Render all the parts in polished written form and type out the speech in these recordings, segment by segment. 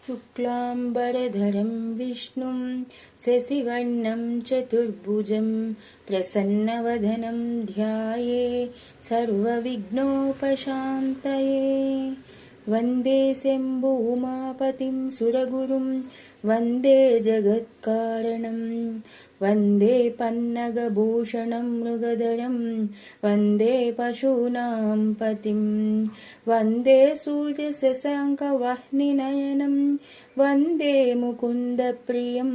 शुक्लाम्बरधरं विष्णुं शशिवर्णं चतुर्भुजं प्रसन्नवदनं ध्याये सर्वविघ्नोपशान्तये। वन्दे शम्भुमापतिं सुरगुरुं वन्दे जगत्कारणं वन्दे पन्नगभूषणं मृगधरं वन्दे पशूनां पतिं वन्दे सूर्यशशाङ्कवाहिनीनयनं वन्दे मुकुन्दप्रियं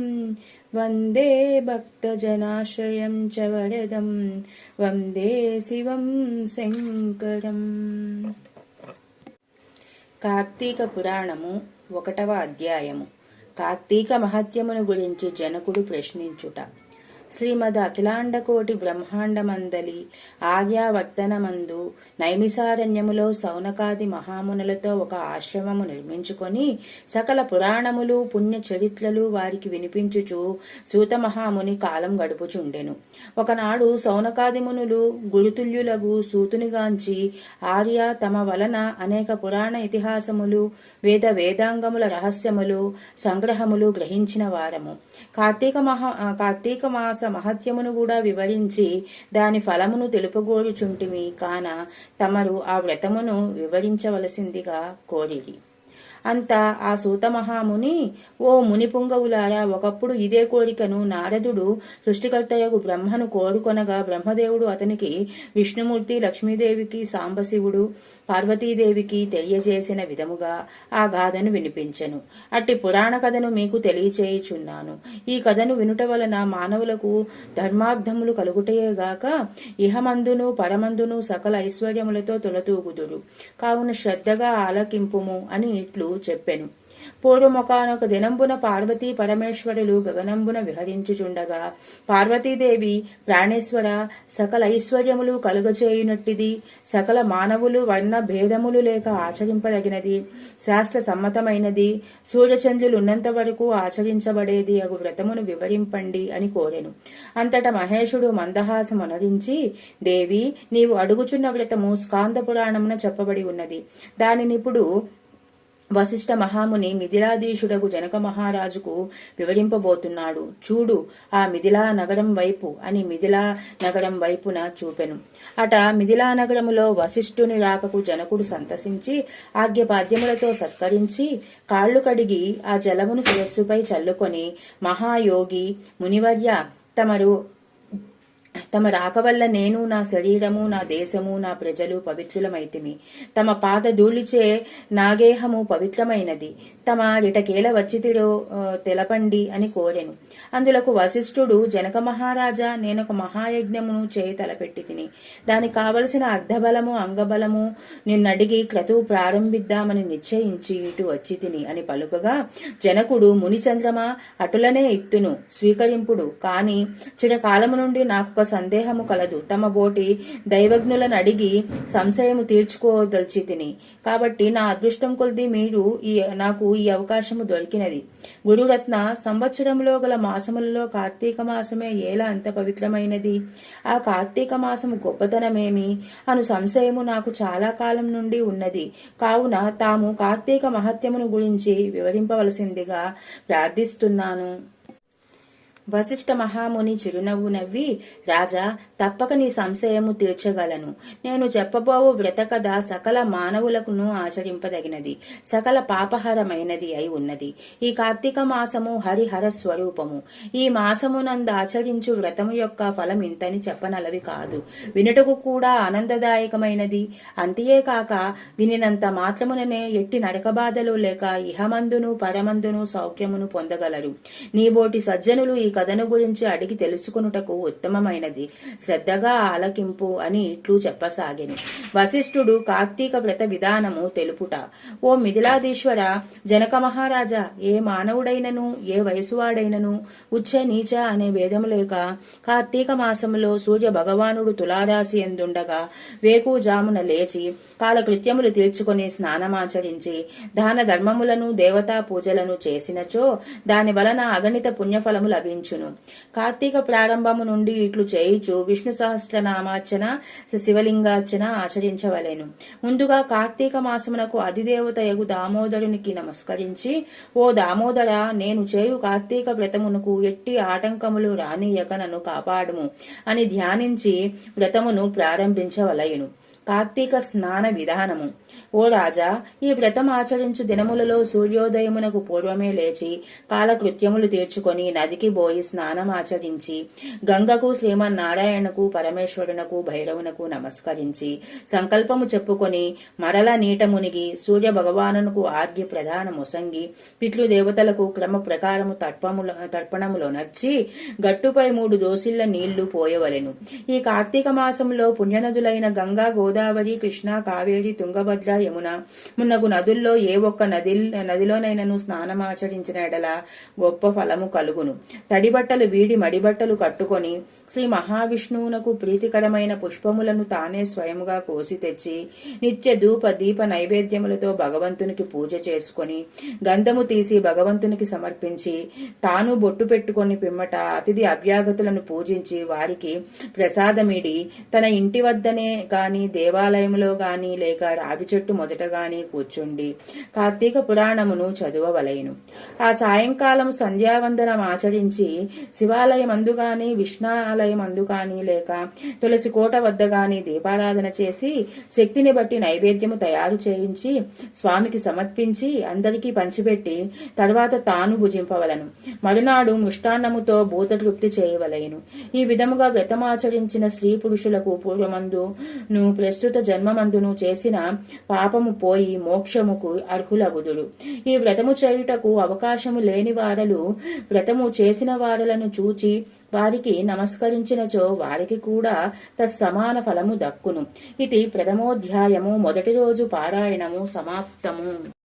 वन्दे भक्तजनाश्रयं च वरदं वन्दे शिवं शङ्करम्। కార్తీక పురాణము 1వ అధ్యాయము. కార్తీక మహత్యమును గురించి జనకుడు ప్రశ్నించుట. శ్రీమద్ అఖిలాండకోటి బ్రహ్మాండమందలి ఆర్యావర్తనమందు నైమిసారణ్యములో సౌనకాది మహామునులతో ఒక ఆశ్రమము నిర్మించుకొని సకల పురాణములు పుణ్య చరిత్రలు వారికి వినిపించుచు సూత మహాముని కాలం గడుపుచుండెను. ఒకనాడు సౌనకాది మునులు గురుతుల్యులగు సూతునిగాంచి ఆర్య తమ వలన అనేక పురాణ ఇతిహాసములు వేదాంగముల రహస్యములు సంగ్రహములు గ్రహించిన వారము. కార్తీక మాస మహత్యమును కూడా వివరించి దాని ఫలమును తెలుపగోరుచుంటిమి కాన తమరు ఆ వ్రతమును వివరించవలసిందిగా కోరిరి. అంతా ఆ సూత మహాముని, ఓ ముని పుంగవులారా, ఒకప్పుడు ఇదే కోరికను నారదుడు సృష్టికర్తయగు బ్రహ్మను కోరుకొనగా బ్రహ్మదేవుడు అతనికి విష్ణుమూర్తి, లక్ష్మీదేవికి సాంబశివుడు, పార్వతీదేవికి తెలియజేసిన విధముగా ఆ గాథను వినిపించెను. అట్టి పురాణ కథను మీకు తెలియచేయుచున్నాను. ఈ కథను వినుట వలన మానవులకు ధర్మార్థములు కలుగుటయేగాక ఇహమందును పరమందును సకల ఐశ్వర్యములతో తొలతూగుదురు. కావున శ్రద్ధగా ఆలకింపుము అని ఇట్లు చెప్పెను. పూర్వమొకానొక దినంబున పార్వతీ పరమేశ్వరులు గగనంబున విహరించుచుండగా పార్వతీదేవి, ప్రాణేశ్వర, సకల ఐశ్వర్యములు కలుగచేయునట్టిది, సకల మానవులు వర్ణ భేదములు లేక ఆచరింపదగినది, శాస్త్ర సమ్మతమైనది, సూర్యచంద్రులు ఉన్నంత వరకు ఆచరించబడేది అగు వ్రతమును వివరింపండి అని కోరెను. అంతట మహేశుడు మందహాసమునరించి, దేవి, నీవు అడుగుచున్న వ్రతము స్కాంద పురాణమున చెప్పబడి ఉన్నది. దానినిప్పుడు వశిష్ఠ మహాముని మిథిలాధీశుడగు జనక మహారాజుకు వివరింపబోతున్నాడు. చూడు, ఆ మిథిలా నగరం వైపు అని మిథిలా నగరం వైపున చూపెను. అట మిథిలా నగరములో వశిష్ఠుని రాకకు జనకుడు సంతసించి ఆర్ఘ్యపాద్యములతో సత్కరించి కాళ్లు కడిగి ఆ జలమును శిరస్సుపై చల్లుకొని, మహాయోగి మునివర్య, తమ రాక వల్ల నేను, నా శరీరము, నా దేశము, నా ప్రజలు పవిత్రులమైతిమి. తమ పాద ధూళిచే నాగేహము పవిత్రమైనది. తమ ఇటకేల వచ్చితిరో తెలపండి అని కోరెను. అందులకు వశిష్ఠుడు, జనక మహారాజా, నేనొక మహాయజ్ఞమును చేయి తలపెట్టి తిని దానికి కావలసిన అర్ధబలము అంగబలము నిన్నడిగి క్రతువు ప్రారంభిద్దామని నిశ్చయించి ఇటు వచ్చి తిని అని పలుకగా, జనకుడు, మునిచంద్రమా, అటులనే ఇత్తును, స్వీకరింపుడు. కాని చిరకాలము నుండి నాకు సందేహము కలదు. తమ బోటి దైవజ్ఞులను అడిగి సంశయము తీర్చుకోదల్చి తిని. కాబట్టి నా అదృష్టం కొద్ది మీరు నాకు ఈ అవకాశము దొరికినది. గురురత్న, సంవత్సరంలో గల మాసములలో కార్తీక మాసమే ఏలా అంత పవిత్రమైనది? ఆ కార్తీక మాసము గొప్పతనమేమి అను సంశయము నాకు చాలా కాలం నుండి ఉన్నది. కావున తాము కార్తీక మహత్యమును గురించి వివరింపవలసిందిగా ప్రార్థిస్తున్నాను. వశిష్ఠ మహాముని చిరునవ్వు నవ్వి, రాజా, తప్పక నీ సంశయము తీర్చగలను. నేను చెప్పబోవు వ్రత కథ సకల మానవులకును ఆచరింపదగినది, సకల పాపహరమైనది అయి ఉన్నది. ఈ కార్తీక మాసము హరిహర స్వరూపము. ఈ మాసమునందు ఆచరించు వ్రతము యొక్క ఫలం ఇంతని చెప్పనలవి కాదు. వినుటకు కూడా ఆనందదాయకమైనది. అంతేకాక వినినంత మాత్రముననే ఎట్టి నరకబాధలు లేక ఇహమందును పరమందును సౌఖ్యమును పొందగలరు. నీబోటి సజ్జనులు ఈ కథను గురించి అడిగి తెలుసుకునుటకు ఉత్తమమైనది. శ్రద్ధగా ఆలకింపు అని ఇట్లు చెప్పసాగెను. వశిష్ఠుడు కార్తీక వ్రత విధానము తెలుపుట. ఓ మిథిలాధీశ్వర, జనక మహారాజా, ఏ మానవుడైనను ఏ వయసువాడైనను ఉచ్చ నీచ అనే భేదము లేక కార్తీక మాసములో సూర్య భగవానుడు తులారాశి ఎందుండగా వేకుజామున లేచి కాలకృత్యములు తీర్చుకొని స్నానమాచరించి దాన ధర్మములను దేవతా పూజలను చేసినచో దాని వలన అగణిత పుణ్యఫలము లభించి ఫలించును. కార్తీక ప్రారంభము నుండి ఇట్లు చేయుచు విష్ణు సహస్రనామార్చన శివలింగార్చన ఆచరించవలెను. ముందుగా కార్తీక మాసమునకు అధిదేవతయగు దామోదరునికి నమస్కరించి, ఓ దామోదర, నేను చేయు కార్తీక వ్రతమునకు ఎట్టి ఆటంకములు రానియక నన్ను కాపాడుము అని ధ్యానించి వ్రతమును ప్రారంభించవలయును. కార్తీక స్నాన విధానము. ఓ రాజా, ఈ వ్రతం ఆచరించు దినములలో సూర్యోదయమునకు పూర్వమే లేచి కాలకృత్యములు తీర్చుకొని నదికి పోయి స్నానమాచరించి గంగకు, శ్రీమన్నారాయణకు, పరమేశ్వరునకు, భైరవునకు నమస్కరించి సంకల్పము చెప్పుకొని మరల నీట మునిగి సూర్య భగవానునకు ఆర్ఘ్య ప్రధాన మొసంగి పితృదేవతలకు క్రమ ప్రకారము తర్పణములో నర్చి గట్టుపై 3 దోసిళ్ల నీళ్లు పోయవలెను. ఈ కార్తీక మాసంలో పుణ్యనదులైన గంగా, గోదావరి, కృష్ణ, కావేరి, తుంగభద్ర, యమున మున్నగు నదుల్లో ఏ ఒక్క నదిలోనైనను స్నానమాచరించిన ఎడల గొప్ప ఫలము కలుగును. తడిబట్టలు వీడి మడిబట్టలు కట్టుకొని శ్రీ మహావిష్ణువునకు ప్రీతికరమైన పుష్పములను తానే స్వయముగా కోసి తెచ్చి నిత్య ధూప దీప నైవేద్యములతో భగవంతునికి పూజ చేసుకొని గంధము తీసి భగవంతునికి సమర్పించి తాను బొట్టు పెట్టుకొని పిమ్మట అతిథి అభ్యాగతులను పూజించి వారికి ప్రసాదమిడి తన ఇంటి వద్దనే గాని దేవాలయములో గాని లేక రావి చెట్టు మొదట గాని కూర్చుండి కార్తీక పురాణమును చదువవలెను. ఆ సాయంకాలం సంధ్యావందనం ఆచరించి శివాలయమందు గాని, విష్ణాలయమందు గాని లేక తులసి కోట వద్ద గాని దీపారాధన చేసి శక్తిని బట్టి నైవేద్యము తయారు చేయించి స్వామికి సమర్పించి అందరికీ పంచిపెట్టి తర్వాత తాను భుజింపవలను. మరునాడు మృష్టాన్నముతో భూతతృప్తి చేయవలెను. ఈ విధముగా వ్రతమాచరించిన స్త్రీ పురుషులకు పూర్వమందును ప్రస్తుత జన్మమందును చేసిన పాపము పోయి మోక్షముకు అర్హులగుదురు. ఈ వ్రతము చేయుటకు అవకాశము లేని వారలు వ్రతము చేసిన వారలను చూచి వారికి నమస్కరించినచో వారికి కూడా తత్సమాన ఫలము దక్కును. ఇది ప్రథమోధ్యాయము. మొదటి రోజు పారాయణము సమాప్తము.